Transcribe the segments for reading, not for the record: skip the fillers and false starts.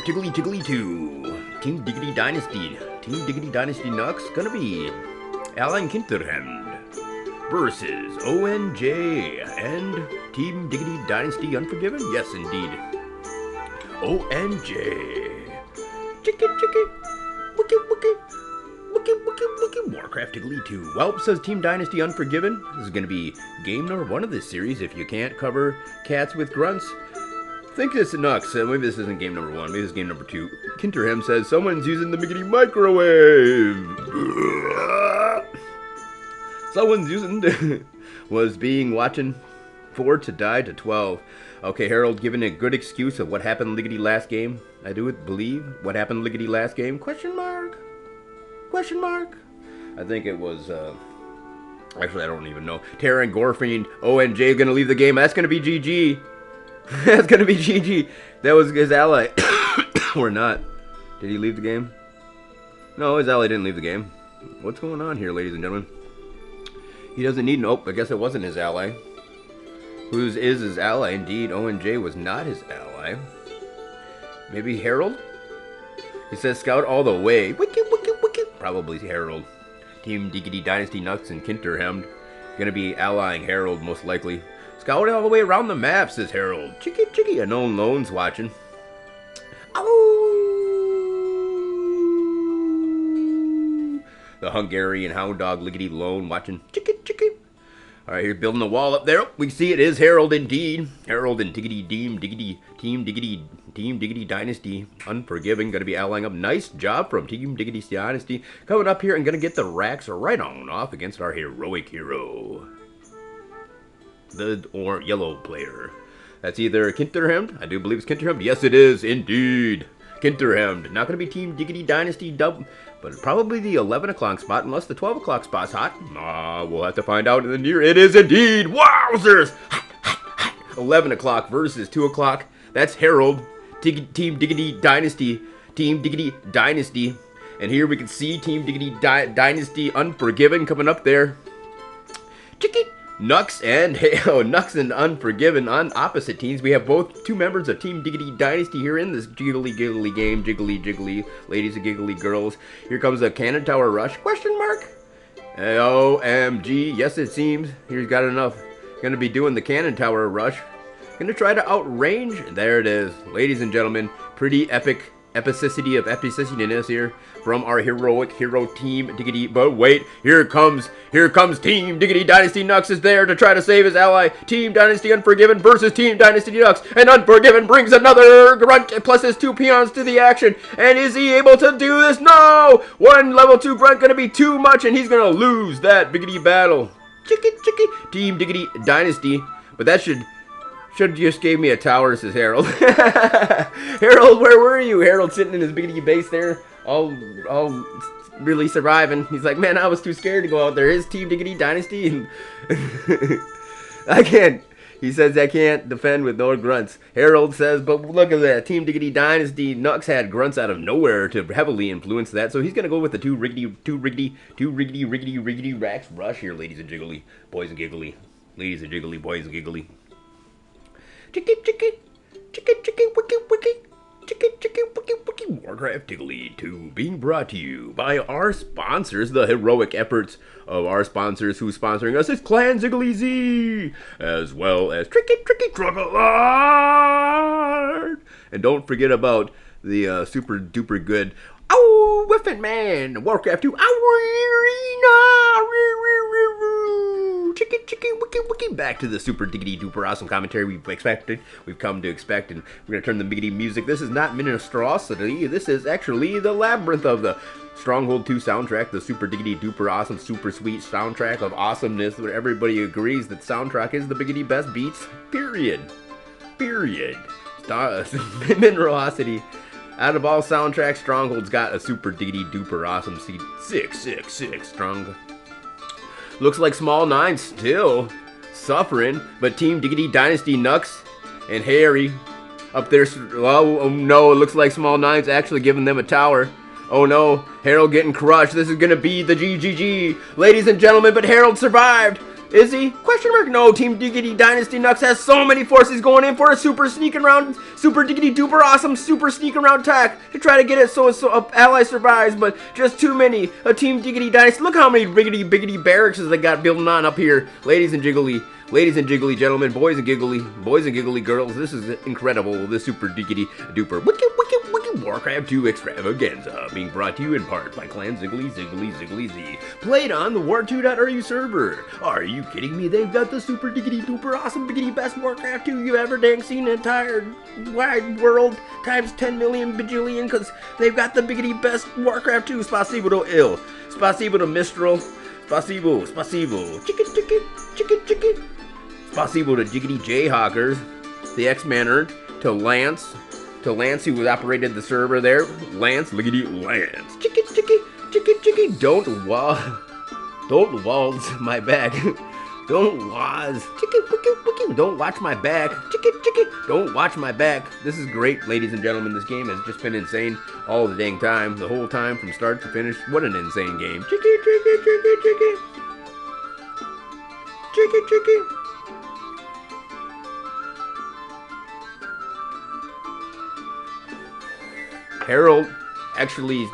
Tiggly Tiggly 2. Team Diggity Dynasty. Team Diggity Dynasty Nuks gonna be Alan Kinterhand versus ONJ and Team Diggity Dynasty Unforgiven? Yes, indeed. ONJ. Chicky Chicky. Wiki Wiki. Wiki Wiki Wiki. Warcraft Tiggly 2. Well, says Team Dynasty Unforgiven. This is gonna be game number 1 of this series. If you can't cover cats with grunts, think this is Nux. Maybe this isn't game number 1. Maybe this is game number 2. Kinterham says someone's using the miggity microwave. Someone's using was being watching 4 to die to 12. Okay, Harold giving a good excuse of what happened liggity last game. I do believe what happened liggity last game. Question mark? Question mark? I think it was actually I don't even know. Tara and Gorfiend, ONJ gonna leave the game. That's gonna be GG. That's gonna be GG. That was his ally. Or not. Did he leave the game? No, his ally didn't leave the game. What's going on here, ladies and gentlemen? He doesn't need nope, I guess it wasn't his ally. Whose is his ally? Indeed, ONJ was not his ally. Maybe Harold? He says scout all the way. Wiki wiki wiki. Probably Harold. Team Diggity Dynasty Nuts and Kinterhemd. Gonna be allying Harold most likely. Scouting all the way around the map, says Harold. Chicky chicky, unknown lone's watching. Oh! The Hungarian hound dog liggity lone watching. Chicky chicky. Alright, here's building a wall up there. We see it is Harold indeed. Harold and Diggity Team Diggity Dynasty Unforgiving gonna be allying up. Nice job from Team Diggity Dynasty. Coming up here and gonna get the racks right on off against our heroic hero. The or yellow player. That's either Kinterhemd. I do believe it's Kinterhemd. Yes, it is indeed Kinterhemd. Not going to be Team Diggity Dynasty dub, but probably the 11 o'clock spot, unless the 12 o'clock spot's hot. We'll have to find out in the near. It is indeed. Wowzers! 11 o'clock versus 2 o'clock. That's Harold. Team Diggity Dynasty. Team Diggity Dynasty. And here we can see Team Diggity Dynasty Unforgiven coming up there. Chicky. Nux and Unforgiven on opposite teams. We have both 2 members of Team Diggity Dynasty here in this jiggly giggly game. Jiggly jiggly, ladies and giggly girls. Here comes a cannon tower rush. Question mark? OMG. Yes, it seems. He's got enough. Gonna be doing the cannon tower rush. Gonna try to outrange. There it is. Ladies and gentlemen, pretty epic epicity of epicistiness here from our heroic hero Team Diggity. But wait, here comes Team Diggity Dynasty Nux is there to try to save his ally. Team Dynasty Unforgiven versus Team Dynasty Nux, and Unforgiven brings another grunt plus his 2 peons to the action. And is he able to do this? No! One level 2 grunt gonna be too much, and he's gonna lose that biggity battle. Chicky chicky, Team Diggity Dynasty. But that should just gave me a tower, says Harold. Harold, where were you? Harold sitting in his biggity base there, all really surviving. He's like, man, I was too scared to go out there. His Team Diggity Dynasty, and I can't. He says I can't defend with no grunts. Harold says, but look at that. Team Diggity Dynasty Nux had grunts out of nowhere to heavily influence that. So he's gonna go with the two riggedy racks rush here, ladies and jiggly, boys and giggly, ladies and jiggly, boys and giggly. Chicky chicky, chicky chicky, wiki wiki, chicky chicky, wiki wiki. Warcraft Tiggly 2 being brought to you by our sponsors, the heroic efforts of our sponsors who's sponsoring us is Clan Ziggly Z, as well as Tricky Truckalard. And don't forget about the super duper good Whiffin' Man, Warcraft 2 Chicky wiki wiki. Back to the super diggity duper awesome commentary we've come to expect, and we're gonna turn the biggity music. This is not Minstrosity, this is actually the labyrinth of the Stronghold 2 soundtrack, the super diggity duper awesome super sweet soundtrack of awesomeness where everybody agrees that soundtrack is the biggity best beats, period. Minerosity. Out of all soundtracks, Stronghold's got a super diggity duper awesome 666 strong. Looks like Small 9 still suffering, but Team Diggity Dynasty Nux and Harry up there. Oh no, it looks like Small 9's actually giving them a tower. Oh no, Harold getting crushed. This is gonna be the GGG, ladies and gentlemen, but Harold survived. Is he? Question mark? No, Team Diggity Dynasty Nuks has so many forces going in for a super sneaking around, super diggity duper awesome super sneaking around attack to try to get it so ally survives, but just too many. A Team Diggity Dynasty. Look how many biggity barracks they got building on up here, ladies and jiggly gentlemen, boys and giggly girls. This is incredible. This super diggity duper wiki Warcraft 2 extravaganza being brought to you in part by Clan Ziggly Z. Played on the war2.ru server. Are you kidding me? They've got the super diggity duper awesome biggity best Warcraft 2 you've ever dang seen in the entire wide world times 10 million bajillion, because they've got the biggity best Warcraft 2. Spasibo to ill. Spasibo to Mistral. Spasibo. Chicken. Spasibo to Jiggity Jayhawkers, the X-Manner, to Lance, who operated the server there. Lance, liggity Lance. Chicky. Don't walls my back. Don't waz. Chicky. Don't watch my back. Chicky. Don't watch my back. This is great, ladies and gentlemen. This game has just been insane all the dang time, the whole time from start to finish. What an insane game. Chicky. Harold actually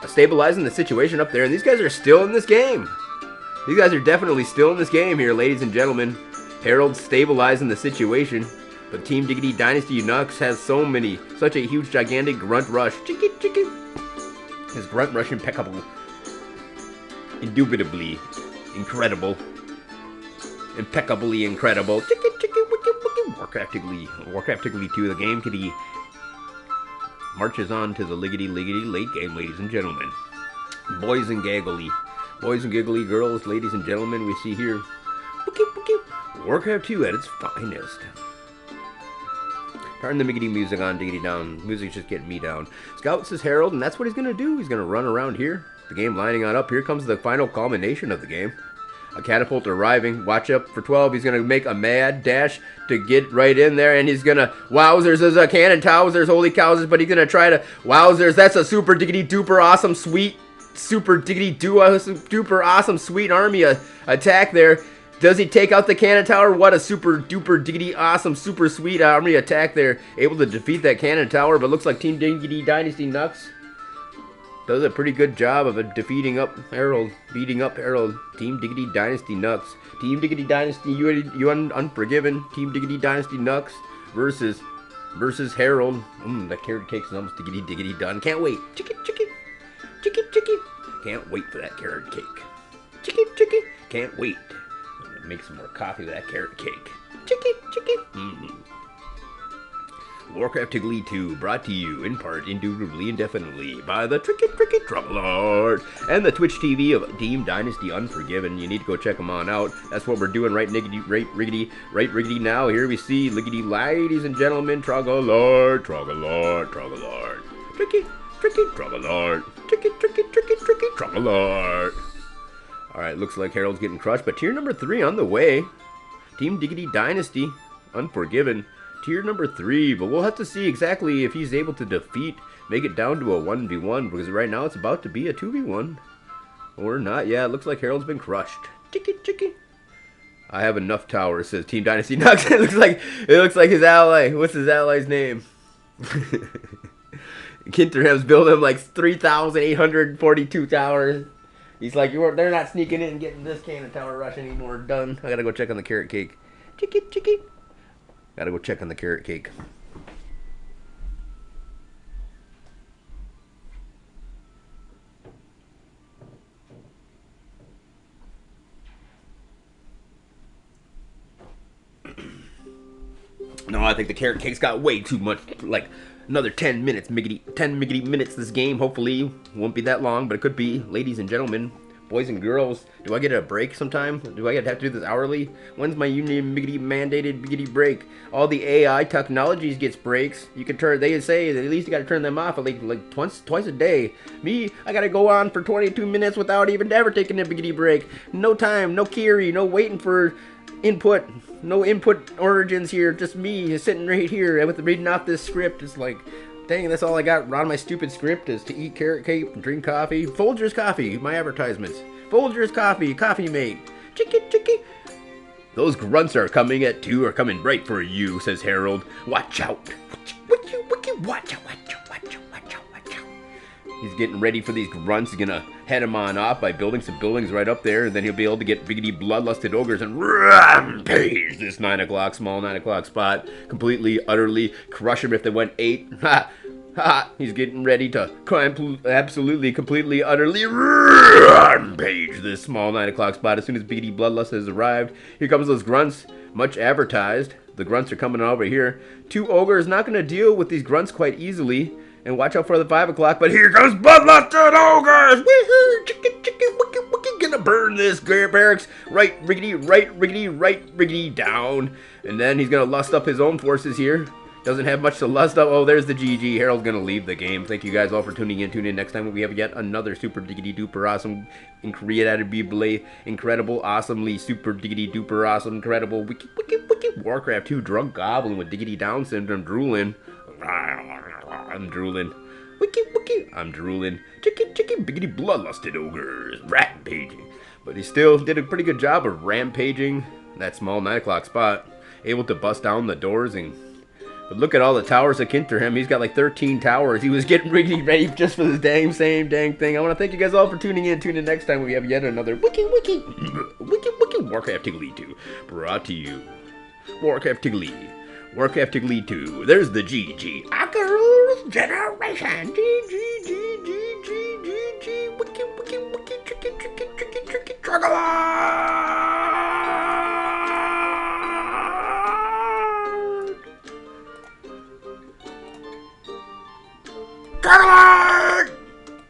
stabilizing the situation up there, and these guys are still in this game. These guys are definitely still in this game here, ladies and gentlemen. Harold stabilizing the situation, but Team Diggity Dynasty Nuks has such a huge, gigantic grunt rush. Chicky. His grunt rush impeccable. Indubitably incredible. Impeccably incredible. Chicky. Warcraft Tiggly 2, the game kitty marches on to the liggity late game, ladies and gentlemen. Boys and giggly girls, ladies and gentlemen, we see here Warcraft 2 at its finest. Turn the miggity music on, diggity down. Music's just getting me down. Scout says Harold, and that's what he's gonna do. He's gonna run around here. The game lining on up. Here comes the final culmination of the game. A catapult arriving. Watch up for 12. He's going to make a mad dash to get right in there. And he's going to... Wowzers. There's a cannon towsers. Holy cowsers. But he's going to try to... Wowzers. That's a super diggity duper awesome sweet... Super diggity duper awesome sweet army attack there. Does he take out the cannon tower? What a super duper diggity awesome super sweet army attack there. Able to defeat that cannon tower. But looks like Team Diggity Dynasty Nuks does a pretty good job of beating up Harold. Team Diggity Dynasty Nuks. Team Diggity Dynasty, you unforgiven. Team Diggity Dynasty Nuks versus Harold. That carrot cake's almost diggity done. Can't wait. Chicky. Can't wait for that carrot cake. Chicky. Can't wait. I'm gonna make some more coffee with that carrot cake. Chicky. Warcraft Tiggly 2, brought to you in part, indubitably, indefinitely, by the Tricky Trouble Lord and the Twitch TV of Team Dynasty Unforgiven. You need to go check them on out. That's what we're doing right riggedy now. Here we see, liggity, ladies and gentlemen, Trouble Lord. Tricky Trouble Lord. Tricky Trouble Lord. Alright, looks like Harold's getting crushed, but tier number 3 on the way. Team Diggity Dynasty Unforgiven. Tier number 3, but we'll have to see exactly if he's able to make it down to a 1v1, because right now it's about to be a 2v1. Or not. Yeah, it looks like Harold's been crushed. Chicky. I have enough towers, says Team Dynasty Nuks. It looks like his ally. What's his ally's name? Kinterham's building him like 3,842 towers. He's like, they're not sneaking in and getting this cannon tower rush anymore. Done. I gotta go check on the carrot cake. Chicky. Gotta go check on the carrot cake. No, I think the carrot cake's got way too much, like another 10 minutes, 10 miggity minutes this game. Hopefully won't be that long, but it could be. Ladies and gentlemen, boys and girls, do I get a break sometime? Do I have to do this hourly? When's my union miggity mandated biggity break? All the AI technologies gets breaks. You can turn, they say that at least you gotta turn them off at like twice a day. Me, I gotta go on for 22 minutes without even ever taking a biggity break. No time, no Kiri, no waiting for input, no input origins here, just me sitting right here with reading off this script. It's like, dang, that's all I got on my stupid script is to eat carrot cake and drink coffee. Folgers Coffee, my advertisements. Folgers Coffee, Coffee Mate. Chicky. Those grunts are coming at 2, are coming right for you, says Harold. Watch out. Watch out, watch out, watch out, watch out, watch out, watch out. He's getting ready for these grunts. He's gonna head them on off by building some buildings right up there, and then he'll be able to get biggity bloodlusted ogres and rampage this 9 o'clock, small 9 o'clock spot. Completely, utterly crush him if they went 8. Ha! Ha! He's getting ready to absolutely, completely, utterly rampage this small 9 o'clock spot. As soon as biggity bloodlust has arrived, here comes those grunts, much advertised. The grunts are coming over here. 2 ogres not gonna deal with these grunts quite easily. And watch out for the 5 o'clock, but here comes bloodlusted ogres! Woohoo! Chicken, chicken, wiki, wiki, gonna burn this barracks. Right riggedy, right riggedy, right riggedy, down. And then he's gonna lust up his own forces here. Doesn't have much to lust up. Oh, there's the GG. Harold's gonna leave the game. Thank you guys all for tuning in. Tune in next time when we have yet another super diggity duper awesome, incredible, awesomely super diggity duper awesome, incredible, wiki, wiki, wiki, Warcraft 2 drunk goblin with diggity Down syndrome drooling. I'm drooling. Wiki, wiki, I'm drooling. Chicken, chicken, biggity bloodlusted ogres. Rampaging. But he still did a pretty good job of rampaging that small 9 o'clock spot. Able to bust down the doors and... But look at all the towers that came to him. He's got like 13 towers. He was getting ready just for this same dang thing. I want to thank you guys all for tuning in. Tune in next time when we have yet another wiki, wiki, wiki, wiki, Warcraft Tiggly 2. Brought to you. Warcraft Tiggly 2. There's the GG. Agar's Generation. GG.